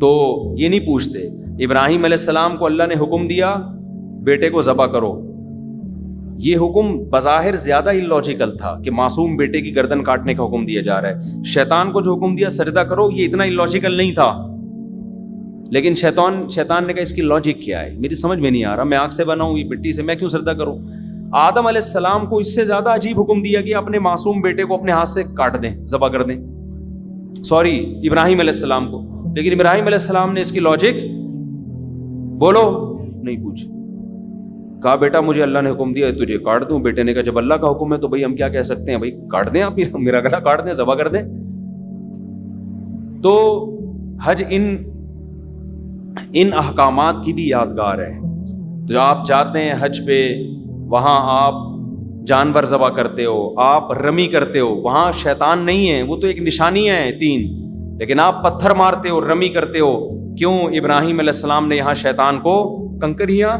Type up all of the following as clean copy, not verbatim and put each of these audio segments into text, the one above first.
تو یہ نہیں پوچھتے. ابراہیم علیہ السلام کو اللہ نے حکم دیا بیٹے کو ذبح کرو. یہ حکم بظاہر زیادہ اللاجیکل تھا کہ معصوم بیٹے کی گردن کاٹنے کا حکم دیا جا رہا ہے. شیطان کو جو حکم دیا سجدہ کرو, یہ اتنا اللاجیکل نہیں تھا. لیکن شیطان نے کہا اس کی لاجک کیا ہے, میری سمجھ میں نہیں آ رہا, میں آگ سے بنا ہوں, یہ مٹی سے, میں کیوں سجدہ کروں. آدم علیہ السلام کو اس سے زیادہ عجیب حکم دیا کہ اپنے معصوم بیٹے کو اپنے ہاتھ سے کاٹ دیں, ذبح کر دیں. سوری, ابراہیم علیہ السلام کو. لیکن ابراہیم علیہ السلام نے اس کی لاجک بولو نہیں پوچھی. کہا بیٹا مجھے اللہ نے حکم دیا تجھے کاٹ دوں. بیٹے نے کہا جب اللہ کا حکم ہے تو بھائی ہم کیا کہہ سکتے ہیں, بھائی کاٹ دیں آپ, میرا گلا کاٹ دیں, ذبح کر دیں. تو حج ان احکامات کی بھی یادگار ہے. جو آپ جاتے ہیں حج پہ, وہاں آپ جانور ذبح کرتے ہو, آپ رمی کرتے ہو, وہاں شیطان نہیں ہے, وہ تو ایک نشانیاں ہیں 3, لیکن آپ پتھر مارتے ہو, رمی کرتے ہو. کیوں؟ ابراہیم علیہ السلام نے یہاں شیطان کو کنکریاں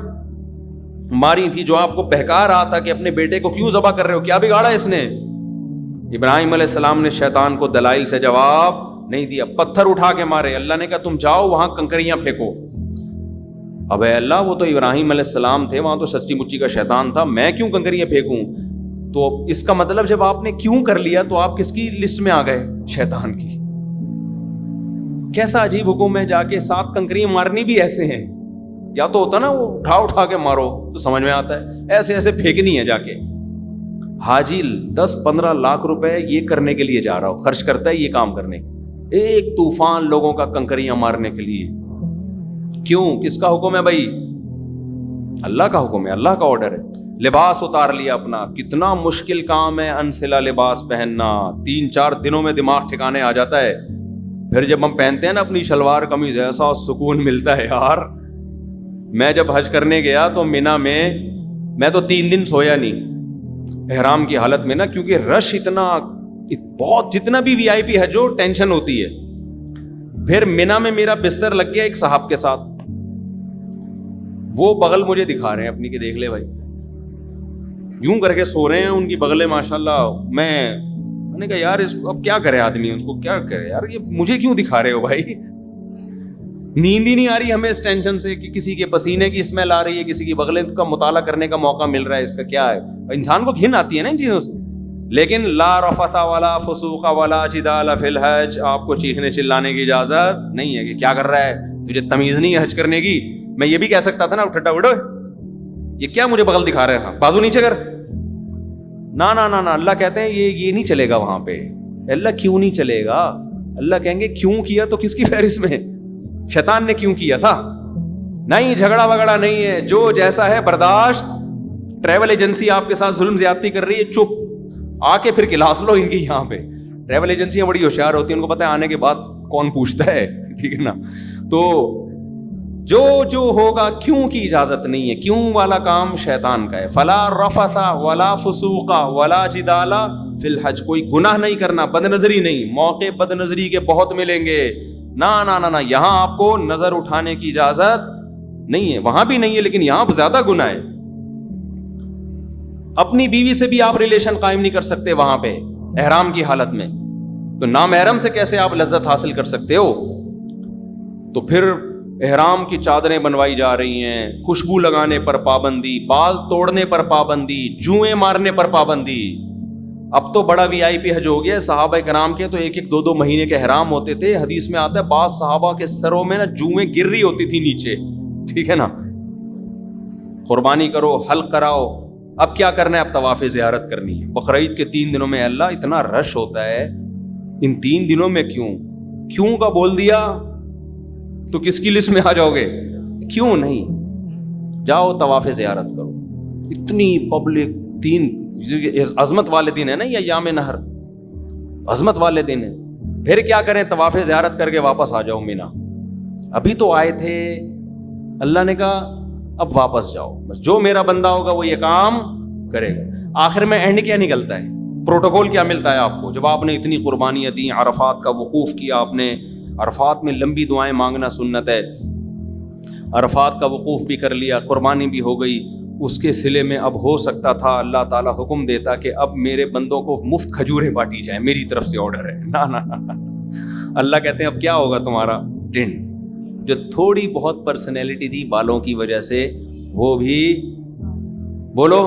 ماری تھی جو آپ کو بہکا رہا تھا کہ اپنے بیٹے کو کیوں ذبح کر رہے ہو, کیا بگاڑا اس نے. ابراہیم علیہ السلام نے شیطان کو دلائل سے جواب نہیں دیا, پتھر اٹھا کے مارے. اللہ نے کہا تم جاؤ وہاں کنکریاں پھینکو. اب اے اللہ, وہ تو ابراہیم علیہ السلام تھے, وہاں تو سچی مچی کا شیطان تھا, میں کیوں کنکریاں پھینکوں. تو اس کا مطلب جب آپ نے کیوں کر لیا تو آپ کس کی لسٹ میں آ گئے؟ شیطان کی. کیسا عجیب حکم ہے, جا کے 7 کنکریاں مارنی بھی ایسے ہیں. یا تو ہوتا نا وہ اٹھا کے مارو تو سمجھ میں آتا ہے, ایسے ایسے پھینکنی ہے جا کے. حاجی 10-15 لاکھ روپے یہ کرنے کے لیے جا رہا ہو, خرچ کرتا ہے یہ کام کرنے, ایک طوفان لوگوں کا کنکریاں مارنے کے لیے. کیوں؟ کس کا حکم ہے بھائی؟ اللہ کا حکم ہے, اللہ کا آرڈر ہے. لباس اتار لیا اپنا, کتنا مشکل کام ہے انسلا لباس پہننا, 3-4 دنوں میں دماغ ٹھکانے آ جاتا ہے. پھر جب ہم پہنتے ہیں نا اپنی شلوار قمیض, ایسا سکون ملتا ہے یار. میں جب حج کرنے گیا تو مینا میں تو 3 دن سویا نہیں احرام کی حالت میں نا, کیونکہ رش اتنا بہت, جتنا بھی وی آئی پی حج ہو ٹینشن ہوتی ہے. پھر مینا میں میرا بستر لگ گیا ایک صاحب کے ساتھ, وہ بغل مجھے دکھا رہے ہیں اپنی کہ دیکھ لے بھائی, یوں کر کے سو رہے ہیں, ان کی بغلیں ماشاءاللہ. میں نے کہا یار اس کو اب کیا کرے آدمی, ان کو کیا کرے یار, یہ مجھے کیوں دکھا رہے ہو بھائی. نیند ہی نہیں آ رہی ہمیں اس ٹینشن سے کہ کسی کے پسینے کی اسمیل آ رہی ہے, کسی کی بغلیں کا مطالعہ کرنے کا موقع مل رہا ہے, اس کا کیا ہے. انسان کو گھن آتی ہے نا ان چیزوں سے. لیکن لا رفث ولا فسوق ولا جدال فی الحج, آپ کو چیخنے چلانے کی اجازت نہیں ہے. کہ کیا کر رہا ہے, تجھے تمیز نہیں ہے حج کرنے کی. میں یہ بھی کہہ سکتا تھا نا ٹھٹا اڑو, یہ کیا مجھے بغل دکھا رہے ہیں, بازو نیچے کر. نا نا نا نا, اللہ کہتے ہیں یہ نہیں چلے گا وہاں پہ. اللہ کیوں نہیں چلے گا؟ اللہ کہیں گے کیوں کیا تو کس کی فہرست میں؟ شیطان نے کیوں کیا تھا؟ نہیں, جھگڑا وگڑا نہیں ہے, جو جیسا ہے برداشت. ٹریول ایجنسی آپ کے ساتھ ظلم زیادتی کر رہی ہے, چپ, آ کے پھر کلاس لو ان کی. یہاں پہ ٹریول ایجنسیاں بڑی ہوشیار ہوتی ہیں, ان کو پتہ ہے آنے کے بعد کون پوچھتا ہے, ٹھیک ہے نا. تو جو ہوگا کیوں کی اجازت نہیں ہے, کیوں والا کام شیطان کا ہے. فلا رفث ولا فسوق ولا جدال فی الحج, کوئی گناہ نہیں کرنا, بد نظری نہیں. موقع بد نظری کے بہت ملیں گے, نا نا نا نا, یہاں آپ کو نظر اٹھانے کی اجازت نہیں ہے. وہاں بھی نہیں ہے, لیکن یہاں زیادہ گناہ ہے. اپنی بیوی سے بھی آپ ریلیشن قائم نہیں کر سکتے وہاں پہ احرام کی حالت میں, تو نامحرم سے کیسے آپ لذت حاصل کر سکتے ہو؟ تو پھر احرام کی چادریں بنوائی جا رہی ہیں, خوشبو لگانے پر پابندی, بال توڑنے پر پابندی, جوئیں مارنے پر پابندی. اب تو بڑا وی آئی پی حج ہو گیا. صحابہ کرام کے تو 1-2 مہینے کے احرام ہوتے تھے. حدیث میں آتا ہے بعض صحابہ کے سروں میں نا جوئیں گر رہی ہوتی تھی نیچے, ٹھیک ہے نا. قربانی کرو, حلق کراؤ. اب کیا کرنا ہے؟ اب طواف زیارت کرنی ہے. بقرعید کے 3 دنوں میں اللہ اتنا رش ہوتا ہے, ان 3 دنوں میں کیوں کا بول دیا تو کس کی لسٹ میں آ جاؤ گے؟ کیوں نہیں؟ جاؤ طواف زیارت کرو. اتنی پبلک, 3 عظمت والے دن ہے نا, یا یام نہر عظمت والے دن ہے. پھر کیا کریں؟ طواف زیارت کر کے واپس آ جاؤ مینا. ابھی تو آئے تھے, اللہ نے کہا اب واپس جاؤ, بس جو میرا بندہ ہوگا وہ یہ کام کرے گا. آخر میں اینڈ کیا نکلتا ہے, پروٹوکول کیا ملتا ہے آپ کو؟ جب آپ نے اتنی قربانیاں دی, عرفات کا وقوف کیا آپ نے, عرفات میں لمبی دعائیں مانگنا سنت ہے, عرفات کا وقوف بھی کر لیا, قربانی بھی ہو گئی, اس کے صلے میں اب ہو سکتا تھا اللہ تعالیٰ حکم دیتا کہ اب میرے بندوں کو مفت کھجوریں بانٹی جائیں, میری طرف سے آرڈر ہے. نا نا نا, اللہ کہتے ہیں اب کیا ہوگا تمہارا ٹینٹ, جو تھوڑی بہت پرسنالٹی تھی بالوں کی وجہ سے وہ بھی بولو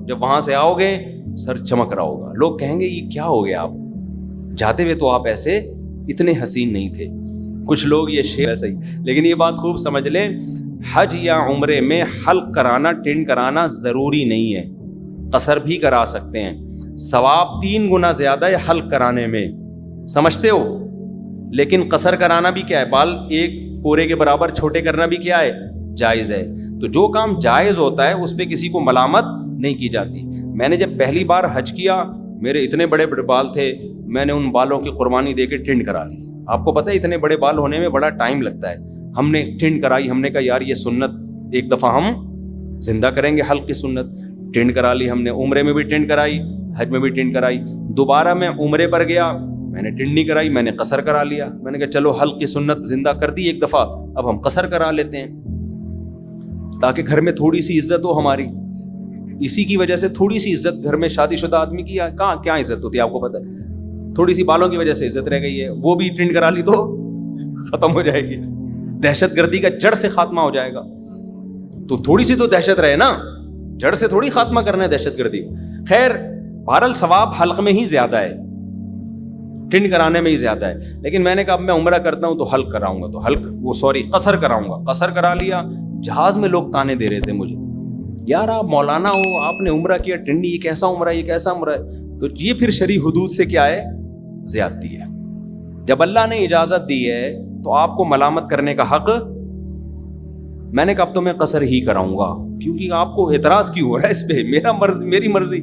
جب وہاں سے آؤ گے سر چمک رہا ہوگا. لوگ کہیں گے یہ کیا ہو گیا, آپ جاتے ہوئے تو آپ ایسے اتنے حسین نہیں تھے. کچھ لوگ یہ شعر ایسا ہی, لیکن یہ بات خوب سمجھ لیں, حج یا عمرے میں حلق کرانا, ٹنڈ کرانا ضروری نہیں ہے, قصر بھی کرا سکتے ہیں. ثواب 3 گنا زیادہ ہے حلق کرانے میں, سمجھتے ہو, لیکن قصر کرانا بھی کیا ہے, بال ایک پورے کے برابر چھوٹے کرنا بھی کیا ہے, جائز ہے. تو جو کام جائز ہوتا ہے اس پہ کسی کو ملامت نہیں کی جاتی. میں نے جب پہلی بار حج کیا, میرے اتنے بڑے بڑے بال تھے, میں نے ان بالوں کی قربانی دے کے ٹنڈ کرا لی. آپ کو پتہ ہے اتنے بڑے بال ہونے میں بڑا ٹائم لگتا ہے. ہم نے ٹنڈ کرائی, ہم نے کہا یار یہ سنت ایک دفعہ ہم زندہ کریں گے, حلق کی سنت. ٹنڈ کرا لی ہم نے, عمرے میں بھی ٹنڈ کرائی, حج میں بھی ٹنڈ کرائی. دوبارہ میں عمرے پر گیا, میں نے ٹنڈ نہیں کرائی, میں نے قصر کرا لیا. میں نے کہا چلو حلق کی سنت زندہ کر دی ایک دفعہ, اب ہم قصر کرا لیتے ہیں تاکہ گھر میں تھوڑی سی عزت ہو ہماری. اسی کی وجہ سے تھوڑی سی عزت گھر میں شادی شدہ آدمی کی کہاں کیا عزت ہوتی ہے آپ کو پتہ ہے. تھوڑی سی بالوں کی وجہ سے عزت رہ گئی ہے, وہ بھی ٹنڈ کرا لی تو ختم ہو جائے گی, دہشت گردی کا جڑ سے خاتمہ ہو جائے گا. تو تھوڑی سی تو دہشت رہے نا, جڑ سے تھوڑی خاتمہ کرنا ہے دہشت گردی. خیر بہرحال ثواب حلق میں ہی زیادہ ہے, ٹنڈ کرانے میں ہی زیادہ ہے. لیکن میں نے کہا اب میں عمرہ کرتا ہوں تو حلق کراؤں گا, تو قصر کراؤں گا. قصر کرا لیا. جہاز میں لوگ تانے دے رہے تھے مجھے, یار آپ مولانا ہو, آپ نے عمرہ کیا, ٹنڈی یہ کیسا عمرہ ہے, یہ کیسا عمرہ ہے. تو یہ پھر شرعی حدود سے کیا ہے, زیادتی ہے. جب اللہ نے اجازت دی ہے تو آپ کو ملامت کرنے کا حق. میں نے کہا اب تو میں قصر ہی کراؤں گا, کیونکہ آپ کو اعتراض کیوں ہو رہا ہے اس پہ, میری مرضی.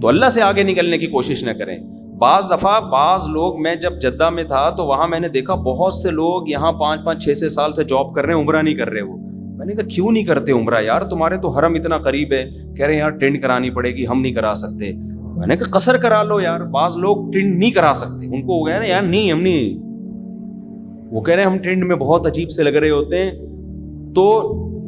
تو اللہ سے آگے نکلنے کی کوشش نہ کریں. بعض دفعہ بعض لوگ, میں جب جدہ میں تھا تو وہاں میں نے دیکھا بہت سے لوگ یہاں 5-6 سال سے جاب کر رہے ہیں, عمرہ نہیں کر رہے. وہ میں نے کہا کیوں نہیں کرتے عمرہ یار, تمہارے تو حرم اتنا قریب ہے. کہہ رہے ہیں یار ٹنڈ کرانی پڑے گی, ہم نہیں کرا سکتے. میں نے کہا قصر کرا لو یار. بعض لوگ ٹنڈ نہیں کرا سکتے, ان کو ہو گیا نا یار نہیں ہم نہیں, وہ کہہ رہے ہیں ہم ٹنڈ میں بہت عجیب سے لگ رہے ہوتے ہیں. تو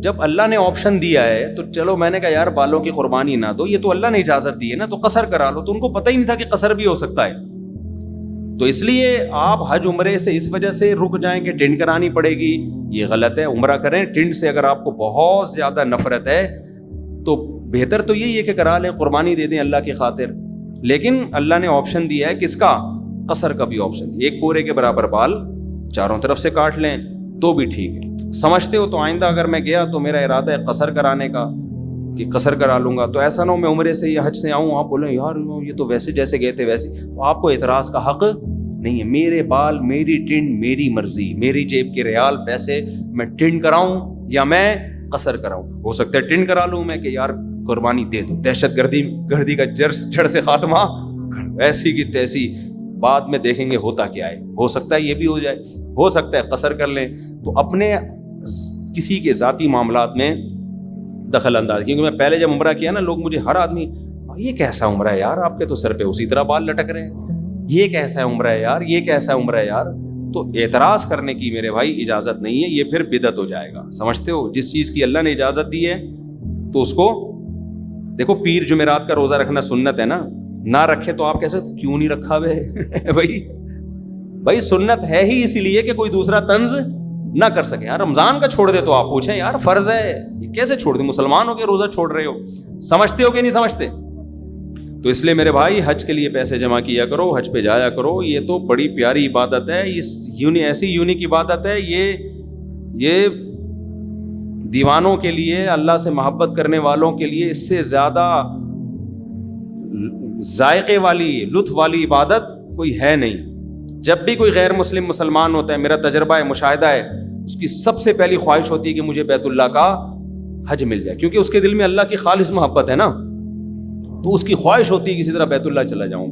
جب اللہ نے آپشن دیا ہے تو چلو, میں نے کہا یار بالوں کی قربانی نہ دو, یہ تو اللہ نے اجازت دی ہے نا, تو قصر کرا لو. تو ان کو پتہ ہی نہیں تھا کہ قصر بھی ہو سکتا ہے. تو اس لیے آپ حج عمرے سے اس وجہ سے رک جائیں کہ ٹنڈ کرانی پڑے گی, یہ غلط ہے. عمرہ کریں ٹنڈ سے. اگر آپ کو بہت زیادہ نفرت ہے تو بہتر تو یہی ہے کہ کرا لیں, قربانی دے دیں اللہ کی خاطر. لیکن اللہ نے آپشن دیا ہے کس کا, قصر کا بھی آپشن. ایک پورے کے برابر بال چاروں طرف سے کاٹ لیں تو بھی ٹھیک ہے. سمجھتے ہو, تو آئندہ اگر میں گیا تو میرا ارادہ ہے قصر کرانے کا, کہ قصر کرا لوں گا. تو ایسا نہ ہو میں عمرے سے یا حج سے آؤں, آپ بولیں یار یہ تو ویسے جیسے گئے تھے ویسے. تو آپ کو اعتراض کا حق نہیں ہے. میرے بال, میری ٹنڈ, میری مرضی, میری جیب کے ریال پیسے, میں ٹنڈ کراؤں یا میں قصر کراؤں. ہو سکتا ہے ٹنڈ کرا لوں میں کہ یار قربانی دے دو, دہشت گردی کا جڑ سے خاتمہ, ایسی کی تیسی. بعد میں دیکھیں گے ہوتا کیا ہے, ہو سکتا ہے یہ بھی ہو جائے, ہو سکتا ہے قصر کر لیں. تو اپنے کسی کے ذاتی معاملات میں دخل انداز, کیونکہ میں پہلے جب عمرہ کیا نا, لوگ مجھے ہر آدمی یہ کیسا عمرہ ہے یار, آپ کے تو سر پہ اسی طرح بال لٹک رہے ہیں, یہ کیسا ہے عمرہ ہے یار, یہ کیسا عمرہ ہے یار. تو اعتراض کرنے کی میرے بھائی اجازت نہیں ہے, یہ پھر بدعت ہو جائے گا. سمجھتے ہو, جس چیز کی اللہ نے اجازت دی ہے تو اس کو دیکھو. پیر جمعرات کا روزہ رکھنا سنت ہے نا, نہ رکھے تو آپ کیسے, کیوں نہیں رکھا بھائی سنت ہے ہی اسی لیے کہ کوئی دوسرا طنز نہ کر سکے. یار رمضان کا چھوڑ دے تو آپ پوچھیں یار فرض ہے, یہ کیسے چھوڑ دیں, مسلمان ہو کے روزہ چھوڑ رہے ہو. سمجھتے ہو کہ نہیں سمجھتے؟ تو اس لیے میرے بھائی حج کے لیے پیسے جمع کیا کرو, حج پہ جایا کرو. یہ تو بڑی پیاری عبادت ہے, ایسی یونیک عبادت ہے. یہ دیوانوں کے لیے, اللہ سے محبت کرنے والوں کے لیے اس سے زیادہ ذائقے والی, لطف والی عبادت کوئی ہے نہیں. جب بھی کوئی غیر مسلم مسلمان ہوتا ہے, میرا تجربہ ہے, مشاہدہ ہے, اس کی سب سے پہلی خواہش ہوتی ہے کہ مجھے بیت اللہ کا حج مل جائے, کیونکہ اس کے دل میں اللہ کی خالص محبت ہے نا, تو اس کی خواہش ہوتی ہے کسی طرح بیت اللہ چلا جاؤں.